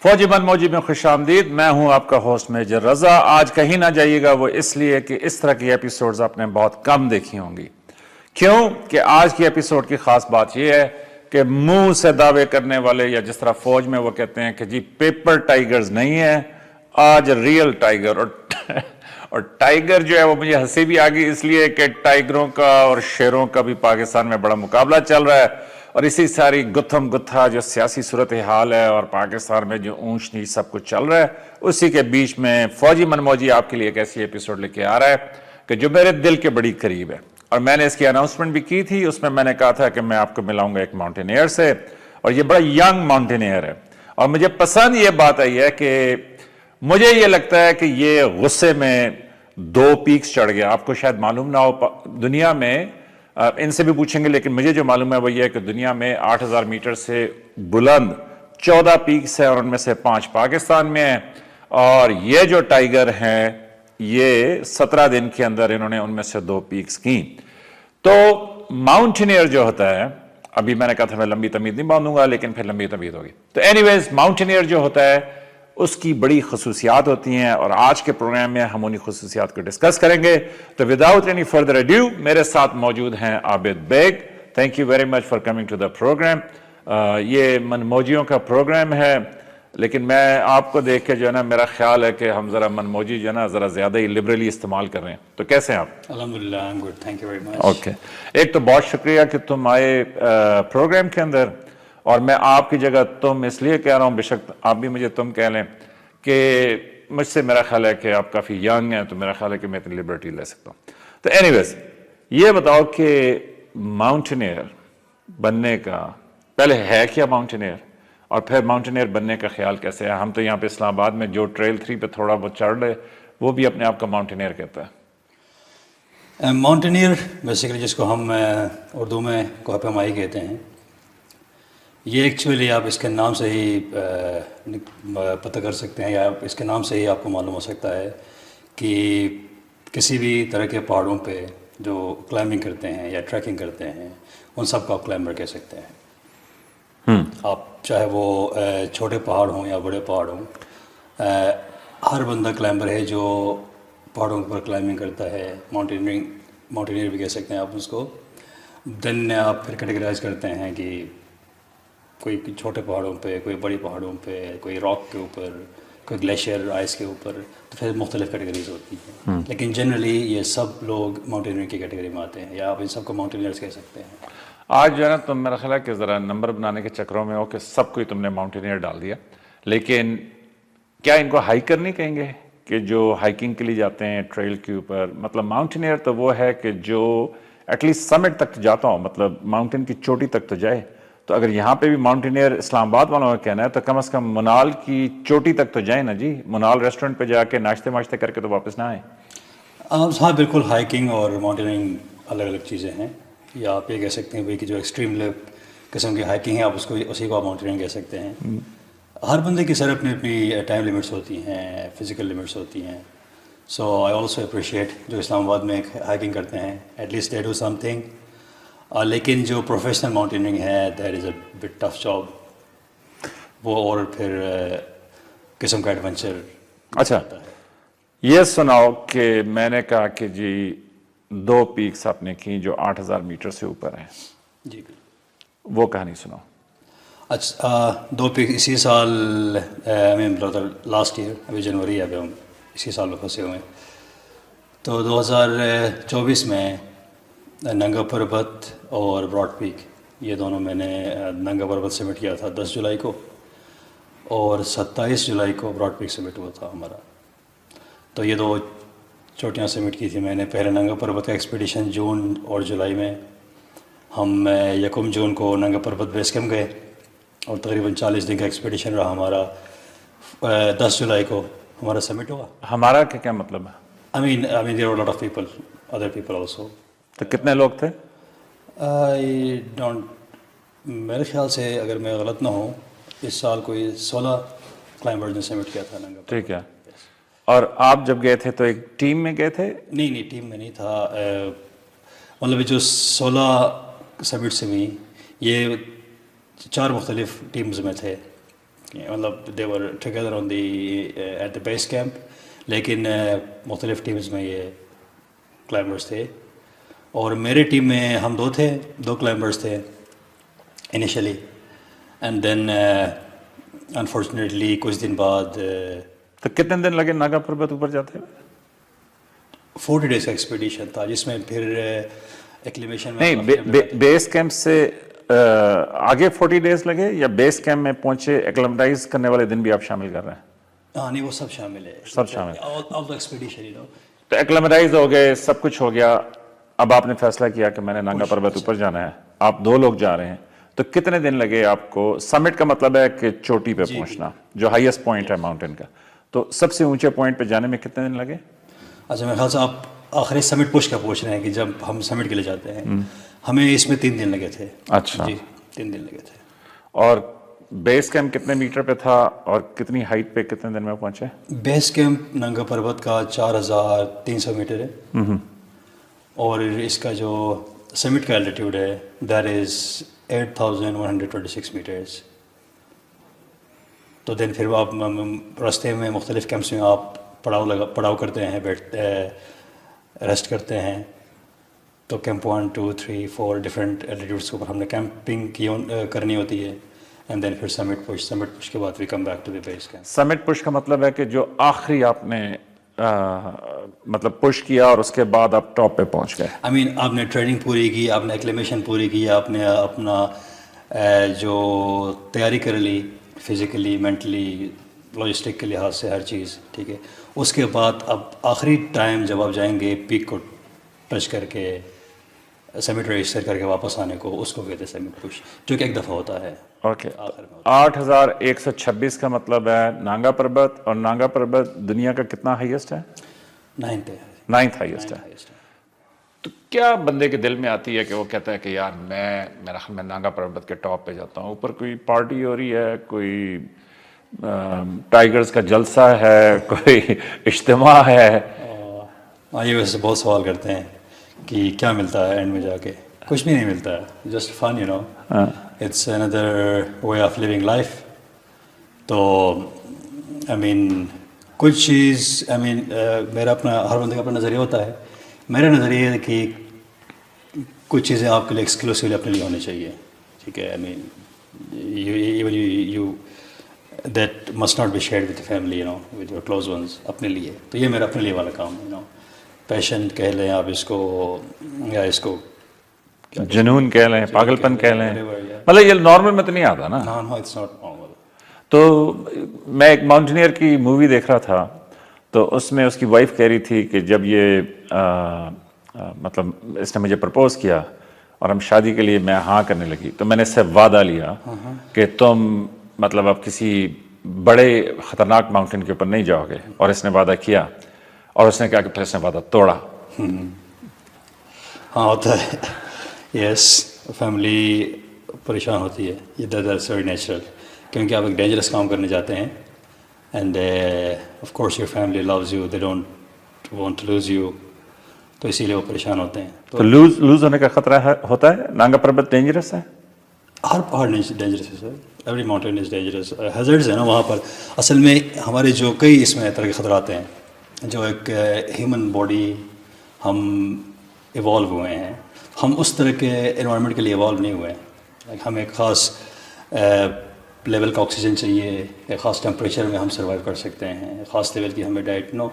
فوجی من موجی میں خوش آمدید. میں ہوں آپ کا ہوسٹ میجر رضا. آج کہیں نہ جائیے گا، وہ اس لیے کہ اس طرح کی ایپیسوڈز آپ نے بہت کم دیکھی ہوں گی. کیوں کہ آج کی ایپیسوڈ کی خاص بات یہ ہے کہ منہ سے دعوے کرنے والے، یا جس طرح فوج میں وہ کہتے ہیں کہ جی پیپر ٹائیگرز نہیں ہیں، آج ریئل ٹائیگر. اور ٹائیگر جو ہے وہ مجھے ہنسی بھی آ گئی اس لیے کہ ٹائیگروں کا اور شیروں کا بھی پاکستان میں بڑا مقابلہ چل رہا ہے، اور اسی ساری گتھم گتھا جو سیاسی صورتحال ہے اور پاکستان میں جو اونچ نیچ سب کچھ چل رہا ہے، اسی کے بیچ میں فوجی من موجی آپ کے لیے ایک ایسی ایپیسوڈ لے کے آ رہا ہے کہ جو میرے دل کے بڑی قریب ہے. اور میں نے اس کی اناؤنسمنٹ بھی کی تھی. اس میں میں نے کہا تھا کہ میں آپ کو ملاؤں گا ایک ماؤنٹینئر سے، اور یہ بڑا ینگ ماؤنٹینئر ہے. اور مجھے پسند یہ بات آئی ہے کہ مجھے یہ لگتا ہے کہ یہ غصے میں 2 پیکس چڑھ گیا. آپ کو شاید معلوم نہ ہو، دنیا میں ان سے بھی پوچھیں گے، لیکن مجھے جو معلوم ہے وہ یہ ہے کہ دنیا میں 8000 میٹر سے بلند 14 پیکس ہیں، اور ان میں سے 5 پاکستان میں ہیں. اور یہ جو ٹائیگر ہیں یہ 17 دن کے اندر انہوں نے ان میں سے 2 پیکس کی. تو ماؤنٹینئر جو ہوتا ہے، ابھی میں نے کہا تھا میں لمبی تمید نہیں باندھوں گا، لیکن پھر لمبی تمید ہوگی. تو اینی ویز ماؤنٹینئر جو ہوتا ہے اس کی بڑی خصوصیات ہوتی ہیں، اور آج کے پروگرام میں ہم انہی خصوصیات کو ڈسکس کریں گے. تو وداؤٹ اینی فردر اڈیو میرے ساتھ موجود ہیں Abid Baig. Thank you very much for coming to the program. یہ من موجیوں کا پروگرام ہے، لیکن میں آپ کو دیکھ کے جو ہے نا میرا خیال ہے کہ ہم ذرا من موجی جو ہے نا ذرا زیادہ ہی لبرلی استعمال کر رہے ہیں. تو کیسے ہیں آپ؟ الحمدللہ I am good, thank you very much. Okay, ایک تو بہت شکریہ کہ تم آئے پروگرام کے اندر. اور میں آپ کی جگہ تم اس لیے کہہ رہا ہوں، بے شک آپ بھی مجھے تم کہہ لیں، کہ مجھ سے میرا خیال ہے کہ آپ کافی ینگ ہیں، تو میرا خیال ہے کہ میں اتنی لبرٹی لے سکتا ہوں. تو اینی ویز یہ بتاؤ کہ ماؤنٹینئر بننے کا پہلے ہے کیا ماؤنٹینئر، اور پھر ماؤنٹینئر بننے کا خیال کیسے ہے؟ ہم تو یہاں پہ اسلام آباد میں جو ٹریل 3 پہ تھوڑا بہت چڑھ رہے وہ بھی اپنے آپ کا ماؤنٹینئر کہتا ہے. ماؤنٹینئر بیسیکلی جس کو ہم اردو میں کوہ پیمائی کہتے ہیں، یہ ایکچولی آپ اس کے نام سے ہی پتہ کر سکتے ہیں، یا اس کے نام سے ہی آپ کو معلوم ہو سکتا ہے کہ کسی بھی طرح کے پہاڑوں پہ جو کلائمبنگ کرتے ہیں یا ٹریکنگ کرتے ہیں ان سب کو آپ کلائمبر کہہ سکتے ہیں. آپ چاہے وہ چھوٹے پہاڑ ہوں یا بڑے پہاڑ ہوں، ہر بندہ کلائمبر ہے جو پہاڑوں پر کلائمبنگ کرتا ہے. ماؤنٹینئر بھی کہہ سکتے ہیں آپ اس کو. دین آپ پھر کیٹیگرائز کرتے ہیں کہ کوئی چھوٹے پہاڑوں پہ، کوئی بڑی پہاڑوں پہ، کوئی راک کے اوپر، کوئی گلیشیئر آئس کے اوپر، تو پھر مختلف کیٹیگریز ہوتی ہیں. لیکن جنرلی یہ سب لوگ ماؤنٹینئر کی کیٹیگری میں آتے ہیں، یا آپ ان سب کو ماؤنٹینئرز کہہ سکتے ہیں. آج جو ہے نا تم میرا خیال ہے کہ ذرا نمبر بنانے کے چکروں میں ہو کہ سب کو ہی تم نے ماؤنٹینئر ڈال دیا. لیکن کیا ان کو ہائیکر نہیں کہیں گے کہ جو ہائیکنگ کے لیے جاتے ہیں ٹریل کے اوپر؟ مطلب ماؤنٹینئر تو وہ ہے کہ جو ایٹ لیسٹ سمٹ تک جاتا ہوں، مطلب ماؤنٹین کی چوٹی تک تو جائے. تو اگر یہاں پہ بھی ماؤنٹینئر اسلام آباد والوں کا کہنا ہے تو کم از کم منال کی چوٹی تک تو جائیں نا جی. منال ریسٹورنٹ پہ جا کے ناشتے کر کے تو واپس نہ آئیں. ہاں بالکل، ہائیکنگ اور ماؤنٹینئرنگ الگ الگ چیزیں ہیں. یا آپ یہ کہہ سکتے ہیں بھائی کہ جو ایکسٹریم قسم کی ہائیکنگ ہے، آپ اسی کو آپ ماؤنٹینئرنگ کہہ سکتے ہیں. ہر بندے کی سر اپنی ٹائم لمٹس ہوتی ہیں، فزیکل لمٹس ہوتی ہیں. سو آئی آلسو اپریشیٹ جو اسلام آباد میں ہائیکنگ کرتے ہیں، ایٹ لیسٹ دے ڈو سم تھنگ. لیکن جو پروفیشنل ماؤنٹینئرنگ ہے that is a bit tough job. وہ اور پھر قسم کا ایڈونچر. اچھا یہ سناؤ کہ میں نے کہا کہ جی 2 پیکس آپ نے کی جو 8000 میٹر سے اوپر ہیں. جی وہ کہانی سناؤ. اچھا 2 پیک اسی سال، لاسٹ ایئر، ابھی جنوری ہے، ابھی ہم اسی سال میں پھنسے ہوئے ہیں. تو 2024 میں ننگا پربت اور براڈ پیک، یہ دونوں میں نے ننگا پربت سمٹ کیا تھا 10 جولائی کو، اور 27 جولائی کو براڈ پیک سمٹ ہوا تھا ہمارا. تو یہ 2 چوٹیاں سمٹ کی تھی میں نے. پہلے ننگا پربت کا ایکسپیڈیشن جون اور جولائی میں. ہم 1 جون کو ننگا پربت بیس کیمپ گئے، اور تقریباً 40 دن کا ایکسپیڈیشن رہا ہمارا. 10 جولائی کو ہمارا سمٹ ہوا. ہمارا کیا مطلب ہے؟ I mean there were a lot of people, other people also. تو کتنے لوگ تھے؟ میرے خیال سے اگر میں غلط نہ ہوں اس سال کوئی 16 کلائمبرز نے سمٹ کیا تھا ننگا. ٹھیک ہے. اور آپ جب گئے تھے تو ایک ٹیم میں گئے تھے؟ نہیں ٹیم میں نہیں تھا. مطلب جو 16 سمٹ سے بھی یہ 4 مختلف ٹیمز میں تھے. مطلب they were together on the at the base camp, لیکن مختلف ٹیمز میں یہ کلائمبرس تھے. اور میرے ٹیم میں ہم دو کلائمبرس تھے انیشلی، اینڈ دین انفارچونیٹلی کچھ دن بعد تو کتنے دن لگے ناگا پربت اوپر جاتے ہوئے؟ 40 days کا ایکسپیڈیشن تھا، جس میں پھر ایکلیمیشن میں نہیں، بیس کیمپ سے آگے 40 days لگے، یا بیس کیمپ میں پہنچے ایکلمٹائز کرنے والے دن بھی آپ شامل کر رہے ہیں؟ ہاں نہیں، وہ سب شامل ہے، سب شامل. آل دا ایکسپیڈیشن یو نو. تو ایکلمٹائز ہو گئے، سب کچھ ہو گیا، اب آپ نے فیصلہ کیا کہ میں نے ناگا پربت اوپر جانا ہے. آپ 2 لوگ جا رہے ہیں، تو کتنے دن لگے آپ کو؟ سمٹ کا مطلب ہے کہ چوٹی پہ پہنچنا، جو ہائیسٹ پوائنٹ ہے ماؤنٹین کا. تو سب سے اونچے پوائنٹ پہ جانے میں کتنے دن لگے؟ اچھا، میرے خیال سے آپ آخری سمٹ پوچھ کر پوچھ رہے ہیں کہ جب ہم سمٹ کے لیے جاتے ہیں، ہمیں اس میں 3 دن لگے تھے. اچھا جی 3 دن لگے تھے. اور بیس کیمپ کتنے میٹر پہ تھا اور کتنی ہائٹ پہ کتنے دن میں پہنچے؟ بیس کیمپ ننگا پربت کا 4300 میٹر ہے، اور اس کا جو سمٹ کا الٹیٹیوڈ ہے دیٹ از 8126 میٹرز. تو دین پھر آپ راستے میں مختلف کیمپس میں آپ پڑاؤ کرتے ہیں، بیٹھتے ریسٹ کرتے ہیں. تو کیمپ 1 2 3 4 ڈفرینٹ الٹیٹیوڈس کے اوپر ہم نے کیمپنگ کرنی ہوتی ہے، اینڈ دین پھر سمٹ پش کے بعد we come back to the base camp. Summit push کا مطلب ہے کہ جو آخری آپ نے مطلب پش کیا اور اس کے بعد آپ ٹاپ پہ پہنچ گئے. آئی مین آپ نے ٹریننگ پوری کی، آپ نے ایکلیمیشن پوری کی، آپ نے اپنا جو تیاری کر لی فزیکلی، مینٹلی، لاجسٹک کے لحاظ سے ہر چیز ٹھیک ہے. اس کے بعد اب آخری ٹائم جب آپ جائیں گے پیک کو ٹچ کر کے، سمٹ رجسٹر کر کے واپس آنے کو، اس کو کہتے ہیں سمٹ پش، جو کہ ایک دفعہ ہوتا ہے. اوکے. 8126 کا مطلب ہے ناگا پربت، اور ناگا پربت دنیا کا کتنا ہائیسٹ ہے؟ 9th ہائیسٹ ہے. تو کیا بندے کے دل میں آتی ہے کہ وہ کہتا ہے کہ یار میرا خیال میں ناگا پربت کے ٹاپ پہ جاتا ہوں، اوپر کوئی پارٹی ہو رہی ہے، کوئی ٹائیگرز کا جلسہ ہے، کوئی اجتماع ہے؟ یہ ویسے بہت سوال کرتے ہیں کہ کیا ملتا ہے اینڈ میں جا کے. کچھ بھی نہیں ملتا ہے، just fun you know, it's another way of living life. تو آئی مین کچھ چیز، آئی مین میرا اپنا، ہر بندے کا اپنا نظریہ ہوتا ہے. میرا نظریہ ہے کہ کچھ چیزیں آپ کے لیے ایکسکلوسیولی اپنے لیے ہونی چاہیے، ٹھیک ہے. I mean you that must not be shared with family, you know, with your close ones, اپنے لیے. تو یہ میرا اپنے لیے والا کام ہے، یو نو، پیشن کہہ لیں آپ اس کو، یا اس کو جنون کہہ لیں، پاگل پن کہہ لیں، مطلب یہ نارمل میں تو نہیں آتا نا. نو اٹس ناٹ نارمل. تو میں ایک ماؤنٹینئر کی مووی دیکھ رہا تھا، تو اس میں اس کی وائف کہہ رہی تھی کہ جب یہ مطلب اس نے مجھے پرپوز کیا اور ہم شادی کے لیے میں ہاں کرنے لگی، تو میں نے اس سے وعدہ لیا کہ تم مطلب اب کسی بڑے خطرناک ماؤنٹین کے اوپر نہیں جاؤ گے. اور اس نے وعدہ کیا، اور اس نے کہا کہ پھر اس نے وعدہ توڑا. ہاں ہوتا ہے، یس. فیملی پریشان ہوتی ہے، یہ دیٹس ویری نیچرل، کیونکہ آپ ایک ڈینجرس کام کرنے جاتے ہیں، and of course your family loves you, they don't want to lose you, تو اسی لیے وہ پریشان ہوتے ہیں. تو لوز ہونے کا خطرہ ہوتا ہے؟ ناگا پربت ڈینجرس ہے؟ ہر پہاڑ ڈینجرس ہے sir, every mountain is dangerous. Hazards ہیں نا وہاں پر. اصل میں ہمارے جو کئی اس میں طرح کے خطرات ہیں، جو ایک ہیومن باڈی ہم ایوالو ہوئے ہیں، ہم اس طرح کے انوائرمنٹ کے لیے ایوالو نہیں ہوئے ہیں. ہمیں ایک خاص لیول کا آکسیجن چاہیے، ایک خاص ٹیمپریچر میں ہم سروائیو کر سکتے ہیں، ایک خاص لیول کی ہمیں diet. No,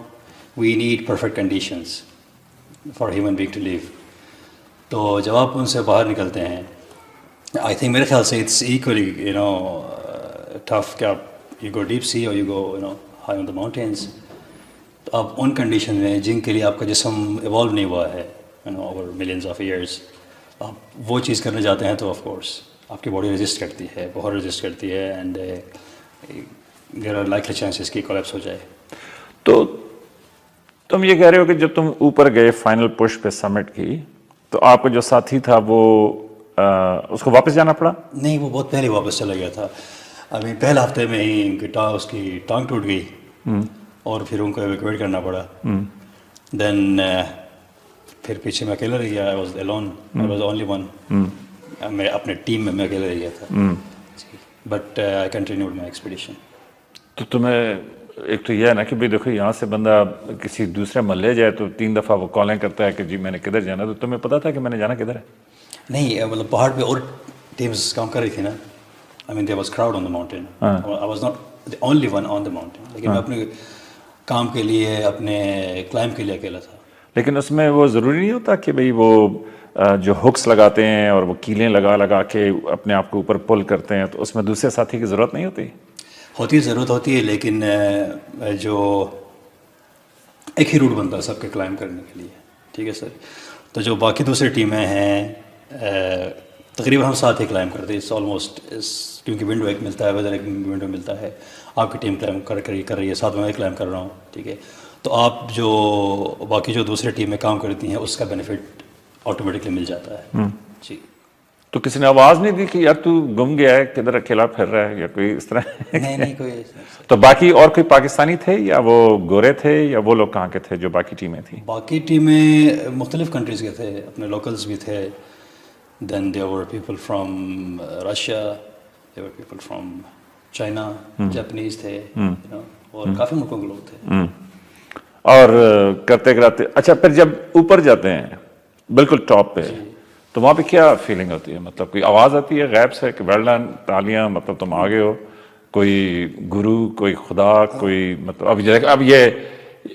we need perfect conditions for human being to live. تو جب آپ ان سے باہر نکلتے ہیں، آئی تھنک میرے خیال سے it's equally you know tough کہ آپ یو گو ڈیپ سی اور you go you know high on the mountains. تو آپ ان کنڈیشن میں جن کے لیے آپ کا جسم ایوالو نہیں ہوا ہے، you know over millions of years, آپ وہ چیز کرنے جاتے ہیں تو آف کورس آپ کی باڈی رجسٹ کرتی ہے، بہت رجسٹ کرتی ہے، and there are likely chances کی کولیپس ہو جائے. تو تم یہ کہہ رہے ہو کہ جب تم اوپر گئے فائنل پش پہ سمٹ کی، تو آپ کا جو ساتھی تھا وہ اس کو واپس جانا پڑا؟ نہیں، وہ بہت پہلے واپس چلا گیا تھا. ابھی پہلے ہفتے میں ہی اس کی ٹانگ ٹوٹ گئی، اور پھر ان کو ایویکویٹ کرنا پڑا. دین پھر پیچھے میں اکیلا رہ گیا. I was a loan, I was only one. میں اپنے ٹیم میں اکیلا رہ گیا تھا. but I continued my expedition. تو تمہیں ایک تو یہ ہے نا کہ بھائی دیکھو یہاں سے بندہ کسی دوسرے محلے جائے تو 3 دفعہ وہ کالیں کرتا ہے کہ جی میں نے کدھر جانا, تو تمہیں پتا تھا کہ میں نے جانا کدھر ہے؟ نہیں مطلب پہاڑ پہ اور ٹیمز کام کر رہی تھی نا. I mean there was crowd on the mountain. I was not the only one on the mountain. لیکن میں اپنے کام کے لیے اپنے کلائمب کے لیے اکیلا تھا. لیکن اس میں وہ ضروری نہیں ہوتا کہ بھئی وہ جو ہکس لگاتے ہیں اور وہ کیلیں لگا کے اپنے آپ کو اوپر پل کرتے ہیں, تو اس میں دوسرے ساتھی کی ضرورت نہیں ہوتی؟ ضرورت ہوتی ہے, لیکن جو ایک ہی روٹ بنتا ہے سب کے کلائمب کرنے کے لیے. ٹھیک ہے سر. تو جو باقی دوسری ٹیمیں ہیں تقریباً ہم ساتھ ہی کلائمب کرتے ہیں. آلموسٹ کیونکہ ونڈو ایک ملتا ہے, ویدر ایک ونڈو ملتا ہے. آپ کی ٹیم کلائمب کر رہی ہے, ساتھ میں کلائمب کر رہا ہوں. ٹھیک ہے. تو آپ جو باقی جو دوسرے ٹیم میں کام کرتی ہیں اس کا بینیفٹ آٹومیٹکلی مل جاتا ہے. جی. تو کسی نے آواز نہیں دی کہ یار تو گم گیا ہے, کدھر اکیلا پھر رہا ہے, یا کوئی اس طرح؟ نہیں کوئی. تو باقی اور کوئی پاکستانی تھے یا وہ گورے تھے یا وہ لوگ کہاں کے تھے جو باقی ٹیمیں تھیں؟ باقی ٹیمیں مختلف کنٹریز کے تھے, اپنے لوکلز بھی تھے. دین there were people from Russia, there were people from China, Japanese تھے, اور کافی ملکوں کے لوگ تھے. اور کرتے کراتے اچھا پھر جب اوپر جاتے ہیں بالکل ٹاپ پہ, تو وہاں پہ کیا فیلنگ ہوتی ہے؟ مطلب کوئی آواز آتی ہے غیب سے کہ ویل ڈن, تالیاں, مطلب تم آگے ہو, کوئی گرو, کوئی خدا, کوئی مطلب اب یہ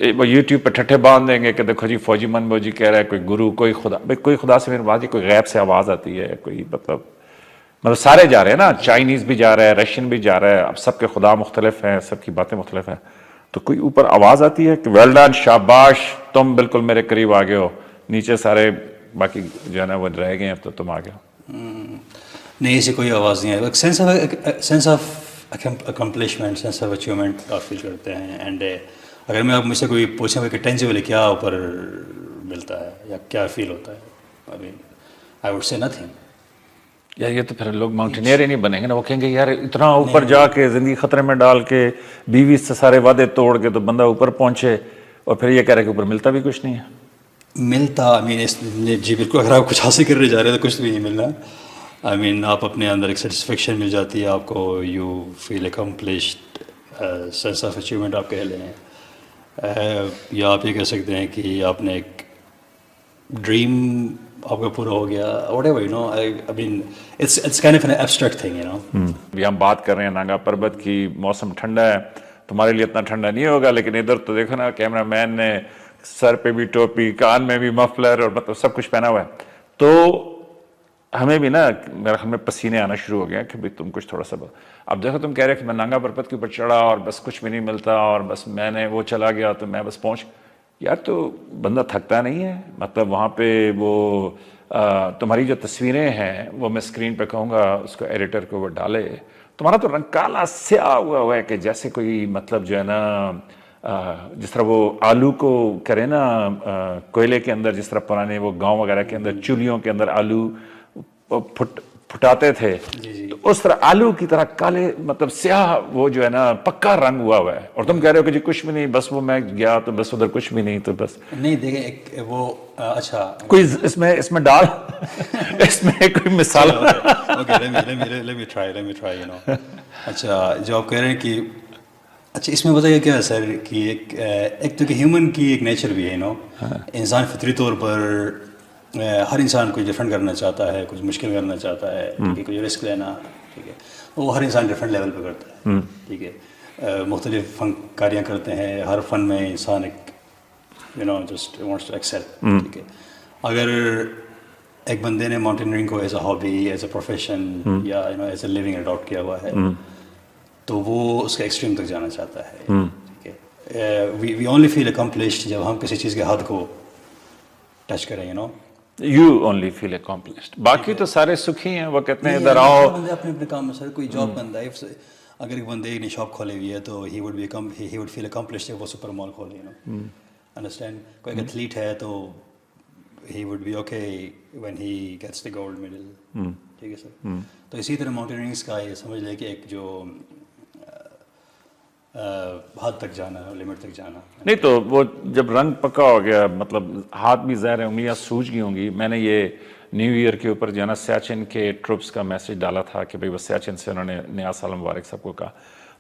یوٹیوب پہ ٹھٹھے باندھ دیں گے کہ دیکھو جی فوجی منبو جی کہہ رہا ہے کوئی گرو, کوئی خدا. بھائی کوئی خدا سے میری بات جی, کوئی غیب سے آواز آتی ہے, کوئی مطلب سارے جا رہے ہیں نا, چائنیز بھی جا رہا ہے, رشین بھی جا رہا ہے, اب سب کے خدا مختلف ہیں, سب کی باتیں مختلف ہیں, تو کوئی اوپر آواز آتی ہے کہ ویل ڈن, شاباش, تم بالکل میرے قریب آگے ہو, نیچے سارے باقی جو ہے نا وہ رہ گئے ہیں تو تم آگے ہو؟ نہیں ایسی کوئی آواز نہیں ہے. Sense of accomplishment, sense of achievement آپ فیل کرتے ہیں. اینڈ اگر میں آپ مجھ سے کوئی پوچھیں کہ ٹینجیبلی کیا اوپر ملتا ہے یا کیا فیل ہوتا ہے, آئی ووڈ سے نتھنگ. یار یہ تو پھر لوگ ماؤنٹینئر ہی نہیں بنیں گے نا, وہ کہیں گے یار اتنا اوپر جا کے زندگی خطرے میں ڈال کے 20 سے سارے وعدے توڑ کے تو بندہ اوپر پہنچے اور پھر یہ کہہ رہا ہے کہ اوپر ملتا بھی کچھ نہیں ہے. ملتا جی بالکل, اگر آپ کچھ حاصل کرنے جا رہے ہیں تو کچھ بھی نہیں ملنا. آپ اپنے اندر ایک سیٹسفیکشن مل جاتی ہے آپ کو, you feel accomplished, sense of achievement آپ کہہ لیں, یا آپ یہ کہہ سکتے ہیں کہ آپ نے ایک ڈریم آپ کا پورا ہو گیا, what ever, it's kind of an abstract thing, ابھی ہم بات کر رہے ہیں نانگا پربت کی, موسم ٹھنڈا ہے, تمہارے لیے اتنا ٹھنڈا نہیں ہوگا, لیکن ادھر تو دیکھو نا کیمرہ مین نے سر پہ بھی ٹوپی, کان میں بھی مفلر, اور مطلب سب کچھ پہنا ہوا ہے. تو ہمیں بھی نا میرے خیال میں پسینے آنا شروع ہو گیا کہ بھائی تم کچھ تھوڑا سا. اب دیکھو تم کہہ رہے کہ میں نانگا پربت کے اوپر چڑھا اور بس کچھ بھی نہیں ملتا, اور بس میں نے وہ چلا گیا تو میں بس پہنچ. یار تو بندہ تھکتا نہیں ہے؟ مطلب وہاں پہ وہ تمہاری جو تصویریں ہیں وہ میں اسکرین پہ کہوں گا اس کو ایڈیٹر کو وہ ڈالے, تمہارا تو رنگ کالا سیاہ ہوا ہے کہ جیسے کوئی مطلب جو ہے نا جس طرح وہ آلو کو کرے نا کوئلے کے اندر, جس طرح پرانے وہ گاؤں وغیرہ کے اندر چولیوں کے اندر آلو پھٹاتے تھے, تو اس طرح آلو کی طرح کالے مطلب سیاہ وہ جو ہے نا پکا رنگ ہوا ہے. اور تم کہہ رہے ہو کہ جی کچھ بھی نہیں, بس وہ میں گیا تو بس ادھر کچھ بھی نہیں, تو بس نہیں دیکھیں ایک وہ اچھا کوئی اس میں ڈال اس میں کوئی مثال. let me try. اچھا جو آپ کہہ رہے ہیں کہ اچھا اس میں بتائیے کیا ہے سر کہ ایک تو کہ ہیومن کی ایک نیچر بھی ہے, انسان فطری طور پر ہر انسان کچھ ڈفرینٹ کرنا چاہتا ہے, کچھ مشکل کرنا چاہتا ہے, کچھ رسک لینا. ٹھیک ہے, وہ ہر انسان ڈفرینٹ لیول پہ کرتا ہے. ٹھیک ہے, مختلف فنکاریاں کرتے ہیں, ہر فن میں انسان ایک جسٹ وانٹس ٹو ایکسل. ٹھیک ہے, اگر ایک بندے نے ماؤنٹینئرنگ کو as a hobby, as a profession یا ایز اے لیونگ اڈاپٹ کیا ہوا ہے, تو وہ اس کے ایکسٹریم تک جانا چاہتا ہے. ٹھیک ہے, وی اونلی فیل اکمپلشڈ جب ہم کسی چیز کے حد کو ٹچ کریں. You only feel accomplished. باقی تو سارے سکھی ہیں, وہ کہتے ہیں ادھر آؤ. بندے اپنے اپنے کام میں سر, کوئی جاب بندہ ہے, اگر ایک بندے نے شاپ کھولی ہوئی ہے تو he would feel accomplished جب وہ سپر مال کھولے. Understand? کوئی ایک ایتھلیٹ ہے تو he would be okay when he gets the gold medal. ٹھیک ہے سر. تو اسی طرح ماؤنٹینئرنگ کا یہ سمجھ لیں کہ ایک جو حد تک جانا لمٹ تک جانا. نہیں تو وہ جب رنگ پکا ہو گیا مطلب ہاتھ بھی ظاہر ہے انگلیاں سوج گئی ہوں گی. میں نے یہ نیو ایئر کے اوپر جو ہے نا سیاچن کے ٹروپس کا میسج ڈالا تھا کہ بھئی وہ سیاچن سے انہوں نے نیا سال مبارک سب کو کہا.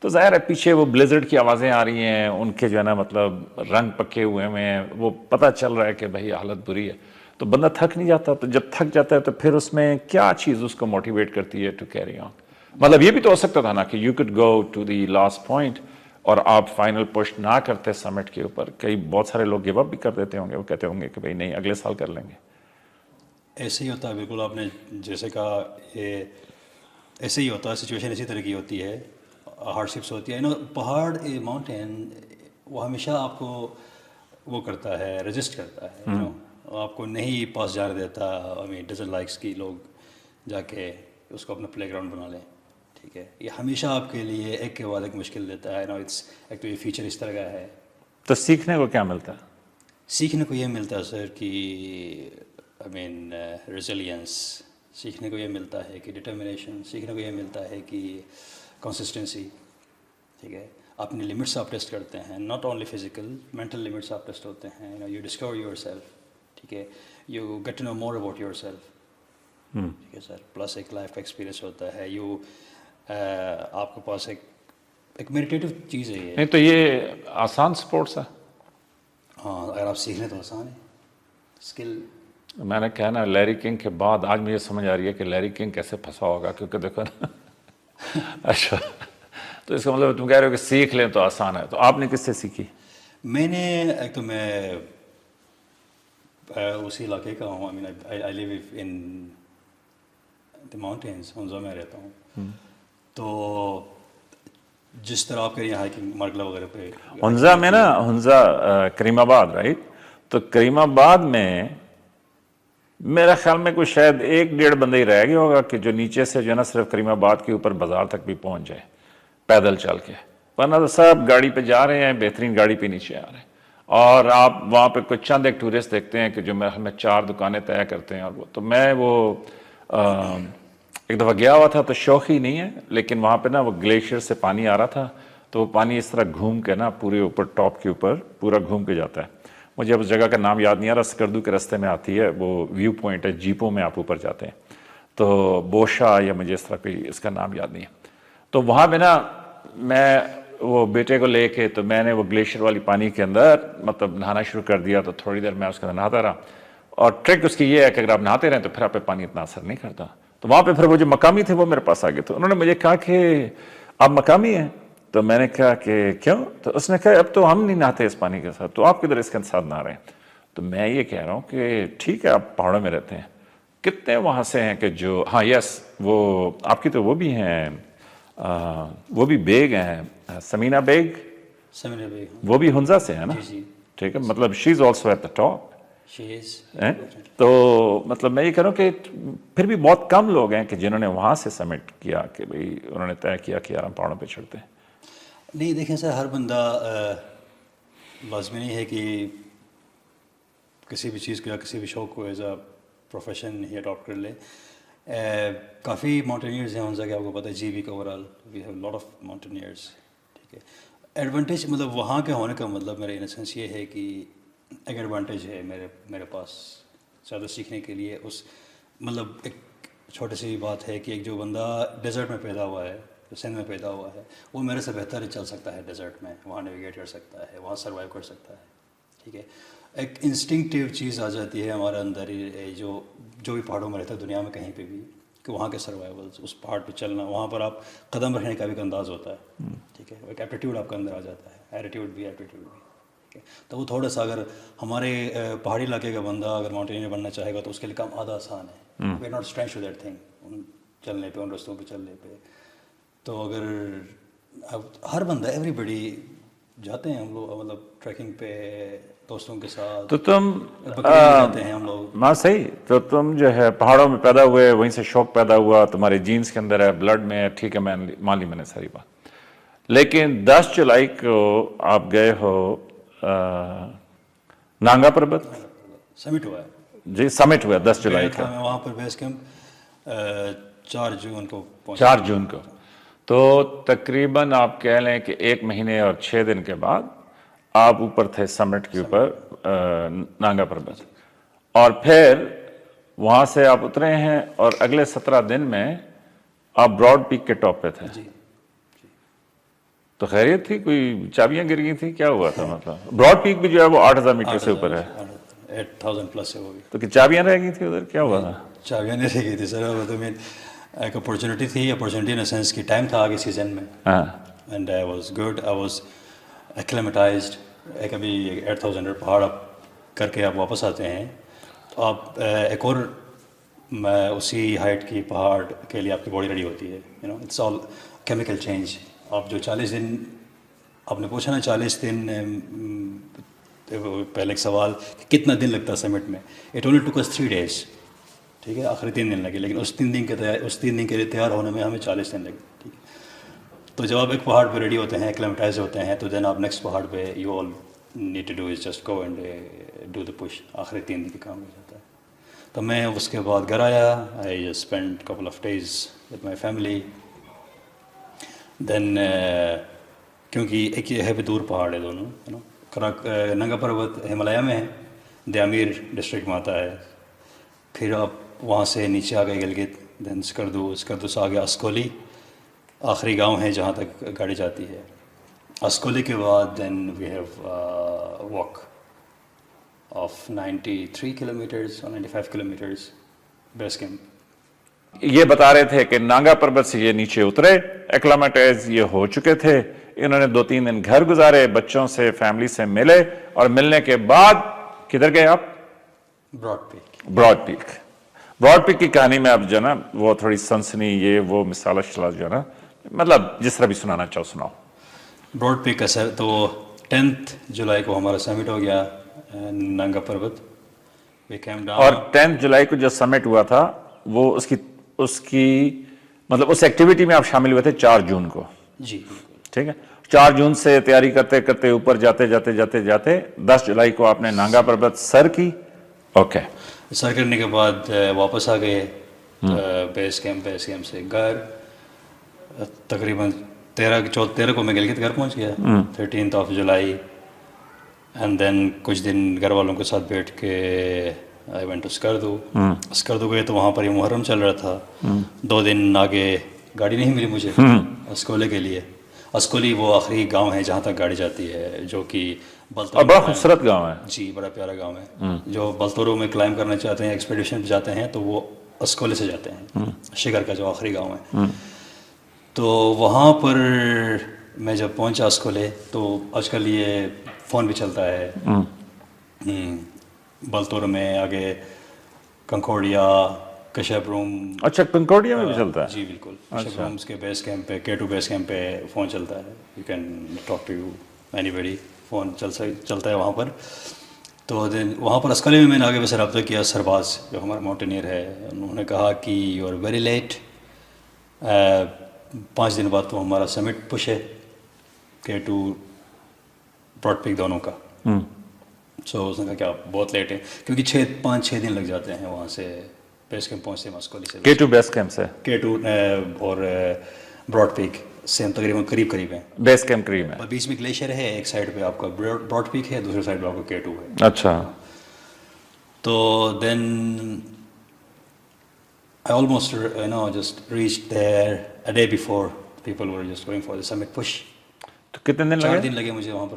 تو ظاہر ہے پیچھے وہ بلیزرڈ کی آوازیں آ رہی ہیں, ان کے جو ہے نا مطلب رنگ پکے ہوئے ہیں, وہ پتہ چل رہا ہے کہ بھئی حالت بری ہے. تو بندہ تھک نہیں جاتا, تو جب تھک جاتا ہے تو پھر اس میں کیا چیز اس کو موٹیویٹ کرتی ہے ٹو کیری آن. مطلب یہ بھی تو ہو سکتا تھا نا کہ you could go to the last point اور آپ فائنل پش نہ کرتے سمٹ کے اوپر. کئی بہت سارے لوگ گیو اپ بھی کر دیتے ہوں گے, وہ کہتے ہوں گے کہ بھئی نہیں اگلے سال کر لیں گے. ایسے ہی ہوتا ہے, بالکل آپ نے جیسے کہا یہ ایسے ہی ہوتا ہے, سچویشن اسی طرح کی ہوتی ہے, ہارڈ شپس ہوتی ہے. پہاڑ ماؤنٹین وہ ہمیشہ آپ کو وہ کرتا ہے, رجسٹ کرتا ہے, آپ کو نہیں پاس جانے دیتا. ڈزنٹ لائکس کی لوگ جا کے اس کو اپنا پلے گراؤنڈ بنا لیں. ٹھیک ہے, یہ ہمیشہ آپ کے لیے ایک کے بعد ایک مشکل دیتا ہے. ایک تو یہ فیچر اس طرح کا ہے. تو سیکھنے کو کیا ملتا ہے؟ سیکھنے کو یہ ملتا ہے سر کہ ریزیلینس. سیکھنے کو یہ ملتا ہے کہ ڈٹرمنیشن. سیکھنے کو یہ ملتا ہے کہ کنسسٹنسی. ٹھیک ہے, اپنی لمٹس آپ ٹیسٹ کرتے ہیں, not only physical, mental limits آپ ٹیسٹ ہوتے ہیں. You discover yourself. ٹھیک ہے, you get to know more about yourself. ٹھیک ہے سر, پلس ایک لائف کا ایکسپیرینس ہوتا ہے. آپ کے پاس ایک میڈیٹیو چیز ہے یہ. نہیں تو یہ آسان سپورٹس ہے. ہاں, اگر آپ سیکھ لیں تو آسان ہے. اسکل میں نے کہا نا لیری کنگ کے بعد آج مجھے سمجھ آ رہی ہے کہ لیری کنگ کیسے پھنسا ہوگا, کیونکہ دیکھو نا. اچھا, تو اس کا مطلب تم کہہ رہے ہو کہ سیکھ لیں تو آسان ہے. تو آپ نے کس سے سیکھی؟ میں نے ایک تو میں اسی علاقے کا ہوں. آئی لیو ان دی ماؤنٹینس. ہنزا میں رہتا ہوں. تو جس طرح آپ کے یہاں ہائکنگ مارکلا وغیرہ پہ ہنزا میں نا, ہنزا کریم آباد رائٹ. تو کریم آباد میں میرا خیال میں کوئی شاید 1-1.5 بندہ ہی رہ گیا ہوگا کہ جو نیچے سے جو ہے نا صرف کریم آباد کے اوپر بازار تک بھی پہنچ جائے پیدل چل کے. ورنہ تو سب گاڑی پہ جا رہے ہیں, بہترین گاڑی پہ نیچے آ رہے ہیں. اور آپ وہاں پہ کوئی چند ایک ٹورسٹ دیکھتے ہیں کہ جو ہمیں 4 دکانیں طے کرتے ہیں. اور وہ تو میں ایک دفعہ گیا ہوا تھا, تو شوق ہی نہیں ہے, لیکن وہاں پہ نا وہ گلیشیئر سے پانی آ رہا تھا. تو وہ پانی اس طرح گھوم کے نا پورے اوپر ٹاپ کے اوپر پورا گھوم کے جاتا ہے. مجھے اب اس جگہ کا نام یاد نہیں آ رہا, سکردو کے رستے میں آتی ہے, وہ ویو پوائنٹ ہے, جیپوں میں آپ اوپر جاتے ہیں. تو بوشا یا مجھے اس طرح کوئی اس کا نام یاد نہیں ہے. تو وہاں پہ نا میں وہ بیٹے کو لے کے تو میں نے وہ گلیشیئر والی پانی کے اندر مطلب نہانا شروع کر دیا. تو تھوڑی دیر میں اس کے اندر نہاتا رہا. اور ٹرک اس کی یہ ہے کہ اگر آپ نہاتے رہیں تو پھر آپ پہ پانی اتنا اثر نہیں کرتا. تو وہاں پہ پھر وہ جو مقامی تھے وہ میرے پاس آ گئے. تو انہوں نے مجھے کہا کہ آپ مقامی ہیں. تو میں نے کہا کہ کیوں؟ تو اس نے کہا اب تو ہم نہیں نہاتے اس پانی کے ساتھ, تو آپ کدھر اس کے ساتھ نہ رہے ہیں. تو میں یہ کہہ رہا ہوں کہ ٹھیک ہے آپ پہاڑوں میں رہتے ہیں, کتنے وہاں سے ہیں کہ جو ہاں یس وہ آپ کی تو وہ بھی ہیں, وہ بھی بیگ ہیں, سمینا بیگ, وہ بھی ہنزا سے ہے نا. ٹھیک ہے, مطلب she is also at the top. تو مطلب میں یہ کہہ رہا ہوں کہ پھر بھی بہت کم لوگ ہیں کہ جنہوں نے وہاں سے سمٹ کیا کہ بھئی انہوں نے طے کیا کہ یار ہم پہاڑوں پہ چڑھتے ہیں. نہیں دیکھیں سر, ہر بندہ لازمی نہیں ہے کہ کسی بھی چیز کو یا کسی بھی شوق کو ایز اے پروفیشن ہی اڈاپٹ کر لے. کافی ماؤنٹینئرز ہیں ہنزا کے, آپ کو پتہ ہے جی وی کا overall we have lot of mountaineers. ٹھیک ہے, ایڈوانٹیج مطلب وہاں کے ہونے کا مطلب میرا ان سینس یہ ہے کہ ایک ایڈوانٹیج ہے میرے پاس زیادہ سیکھنے کے لیے. اس مطلب ایک چھوٹی سی بات ہے کہ ایک جو بندہ ڈیزرٹ میں پیدا ہوا ہے, سندھ میں پیدا ہوا ہے, وہ میرے سے بہتر چل سکتا ہے ڈیزرٹ میں, وہاں نیویگیٹ کر سکتا ہے, وہاں سروائیو کر سکتا ہے. ٹھیک ہے, ایک انسٹنکٹیو چیز آ جاتی ہے ہمارے اندر, جو بھی پہاڑوں میں رہتا ہے دنیا میں کہیں پہ بھی, کہ وہاں کے سروائیولس, اس پہاڑ پہ چلنا, وہاں پر آپ قدم رکھنے کا بھی ایک انداز ہوتا ہے. ٹھیک ہے, ایک ایپٹیٹیوڈ آپ کے اندر آ جاتا ہے, ایٹیٹیوڈ بھی. تو وہ تھوڑا سا اگر ہمارے پہاڑی علاقے کا بندہ اگر ماؤنٹینئر بننا چاہے گا تو اس کے لیے کام آدھا آسان ہے. We are not strange to that thing, ان چلنے پہ, ان رستوں پہ چلنے پہ. تو اگر ہر بندہ ایوری بڈی جاتے ہیں ہم لوگ مطلب ٹریکنگ پہ دوستوں کے ساتھ, تو تم جاتے ہیں ہم لوگ. ہاں صحیح, تو تم جو ہے پہاڑوں میں پیدا ہوئے, وہیں سے شوق پیدا ہوا, تمہارے جینس کے اندر ہے, بلڈ میں ہے. ٹھیک ہے, مان لی میں نے ساری بات. لیکن 10 جولائی کو آپ گئے ہو نانگا پربت, سمٹ ہوا ہے جی, سمٹ ہوا 10 جولائی کا. میں وہاں پر بیس کیمپ 4 جون کو 4 جون کو. تو تقریباً آپ کہہ لیں کہ 1 مہینے اور 6 دن کے بعد آپ اوپر تھے سمٹ کے اوپر نانگا پربت، اور پھر وہاں سے آپ اترے ہیں اور اگلے 17 دن میں آپ براڈ پیک کے ٹاپ پہ تھے. جی. تو خیریت تھی؟ کوئی چابیاں گر گئی تھی؟ کیا ہوا تھا؟ مطلب براڈ پیک بھی جو ہے وہ 8000 میٹر سے اوپر ہے. 8000 پلس ہے وہ بھی. تو کہ چابیاں رہ گئی تھی ادھر؟ کیا ہوا تھا؟ چابیاں نہیں رہ گئی تھی سر. وہ تو میں ایک اپرچونیٹی تھی، اپرچونیٹی ان سینس کی ٹائم تھا آگے سیزن میں. And I was good, I was acclimatized. ایک ابھی 8000 پہاڑ آپ کر کے آپ واپس آتے ہیں تو آپ ایک اور اسی ہائٹ کی پہاڑ کے لیے آپ کی باڈی ریڈی ہوتی ہے. It's all chemical change. آپ جو 40 دن آپ نے پوچھا نا، 40 دن پہلے ایک سوال کہ کتنا دن لگتا ہے سمٹ میں. اٹ اونلی ٹوک اس 3 days. ٹھیک ہے، آخری 3 دن لگے، لیکن اس 3 دن کے لیے تیار ہونے میں ہمیں 40 دن لگے. ٹھیک ہے، تو جب آپ ایک پہاڑ پہ ریڈی ہوتے ہیں، ایکلیمیٹائز ہوتے ہیں، تو دین آپ نیکسٹ پہاڑ پہ you all need to do is just go and do the push. آخری 3 دن کا کام ہو جاتا ہے. تو میں اس کے بعد گھر آیا. I spend couple of days with my family. Then کیونکہ ایک یہ ہے بھی دور پہاڑ ہے دونوں. ننگا پروت ہمالیہ میں ہے، دیامیر ڈسٹرکٹ میں آتا ہے. پھر آپ وہاں سے نیچے آ گئے گلگت، دین اسکردو سے آ گیا اسکولی، آخری گاؤں ہے جہاں تک گاڑی جاتی ہے. اسکولی کے بعد then we have walk of 93 kilometres اور 95 کلومیٹرز بیس کیمپ. یہ بتا رہے تھے کہ نانگا پربت سے یہ نیچے اترے، ایکلیمیٹائز یہ ہو چکے تھے. انہوں نے 2-3 دن گھر گزارے، بچوں سے، فیملی سے ملے، اور ملنے کے بعد کدھر گئے آپ؟ براڈ پیک کی کہانی میں اب جو ہے نا وہ تھوڑی سنسنی، یہ وہ مثال جو ہے نا، مطلب جس طرح بھی سنانا چاہو سناؤ. براڈ پیک کا سر تو 10 جولائی کو ہمارا سمٹ ہو گیا نانگا پربت. اور 10 جولائی کو جو سمٹ ہوا تھا وہ اس کی مطلب اس ایکٹیویٹی میں آپ شامل ہوئے تھے 4 جون کو. جی ٹھیک ہے، 4 جون سے تیاری کرتے کرتے اوپر جاتے 10 جولائی کو آپ نے نانگا پربت سر کی. اوکے، سر کرنے کے بعد واپس آ گئے بیس کیمپ سے گھر. تقریباً 13 کو میں گلگت گھر پہنچ گیا، 13 جولائی. اینڈ دین کچھ دن گھر والوں کے ساتھ بیٹھ کے آئی وینٹ ٹو اسکردو گئے تو وہاں پر یہ محرم چل رہا تھا. 2 دن آگے گاڑی نہیں ملی مجھے اسکولے کے لیے. اسکولی وہ آخری گاؤں ہے جہاں تک گاڑی جاتی ہے، جو کہ اور بڑا خوبصورت گاؤں ہے. جی، بڑا پیارا گاؤں ہے. جو بلتورو میں کلائم کرنا چاہتے ہیں، ایکسپیڈیشن پہ جاتے ہیں، تو وہ اسکولے سے جاتے ہیں. شگر کا جو آخری گاؤں ہے. تو وہاں پر میں جب پہنچا اسکولے تو آج کل یہ فون بھی چلتا ہے. بلتورو میں آگے کنکوڈیا، کشپ روم. اچھا، کنکوڈیا میں بھی چلتا ہے؟ جی بالکل. کشپ رومس کے بیس کیمپ پہ، K2 بیس کیمپ پہ فون چلتا ہے. You can talk to you anybody. Phone چلتا ہے وہاں پر. تو دین وہاں پر اسکولے میں نے آگے ویسے رابطہ کیا. سرباز جو ہمارا ماؤنٹینئر ہے، انہوں نے کہا کہ یو آر ویری لیٹ. 5 دن بعد تو ہمارا سمٹ پش ہے K2 براڈ پیک دونوں کا. سو اس نے کہا کہ آپ بہت لیٹ ہیں، کیونکہ 5-6 دن لگ جاتے ہیں وہاں سے بیس کیمپ پہنچتے ہیں اسکولی سے. K2 بیس کیمپ سے K2 اور براڈ پیک سیم تقریباً قریب ہیں. بیس کیمپ قریب ہے. بیچ میں گلیشیئر ہے، ایک سائڈ پہ آپ کا براڈ پیک ہے، دوسرے سائڈ پہ آپ کا K2 ہے. اچھا. تو then I almost just reach there a day before people were just going for the summit push. تو کتنے دن لگے؟ 4 دن لگے مجھے وہاں پر.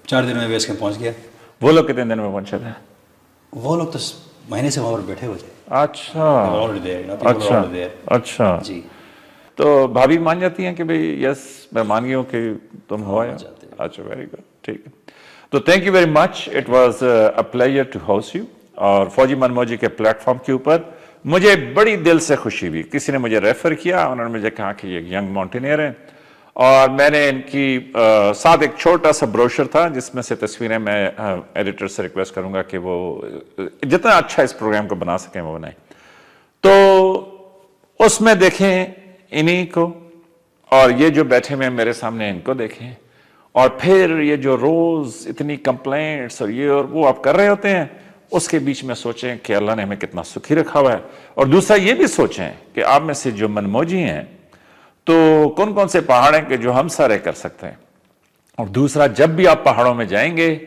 4 دن میں بیس کیمپ پہنچ گیا. وہ لوگ کتنے دن میں پہنچے تھے؟ وہ لوگ تو مہینے سے وہاں پر بیٹھے ہوئے تھے. اچھا. جی. تو بھابھی مان جاتی ہیں کہ بھئی یس میں مان گئی ہوں کہ تم ہو آیا؟ اچھا، ویری گڈ. ٹھیک ہے. تو thank you very much. It was a pleasure to host you. اور فوجی من موجی کے پلیٹ فارم کے اوپر مجھے بڑی دل سے خوشی ہوئی. کسی نے مجھے ریفر کیا، انہوں نے مجھے کہا کہ یہ ینگ ماؤنٹینئر ہیں، اور میں نے ان کی ساتھ ایک چھوٹا سا بروشر تھا جس میں سے تصویریں میں ایڈیٹر سے ریکویسٹ کروں گا کہ وہ جتنا اچھا اس پروگرام کو بنا سکیں وہ بنائیں. تو اس میں دیکھیں انہی کو، اور یہ جو بیٹھے ہوئے میرے سامنے ان کو دیکھیں، اور پھر یہ جو روز اتنی کمپلینٹس اور یہ اور وہ آپ کر رہے ہوتے ہیں، اس کے بیچ میں سوچیں کہ اللہ نے ہمیں کتنا سکھی رکھا ہوا ہے. اور دوسرا یہ بھی سوچیں کہ آپ میں سے جو منموجی ہیں تو کون کون سے پہاڑ ہیں کہ جو ہم سارے کر سکتے ہیں؟ اور دوسرا، جب بھی آپ پہاڑوں میں جائیں گے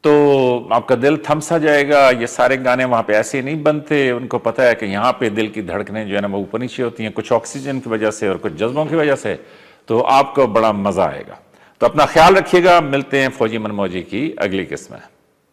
تو آپ کا دل تھم سا جائے گا. یہ سارے گانے وہاں پہ ایسے نہیں بنتے. ان کو پتہ ہے کہ یہاں پہ دل کی دھڑکنیں جو ہے نا وہ اوپر نیچے ہوتی ہیں، کچھ آکسیجن کی وجہ سے اور کچھ جذبوں کی وجہ سے. تو آپ کو بڑا مزہ آئے گا. تو اپنا خیال رکھیے گا. ملتے ہیں فوجی منموجی کی اگلی قسط میں.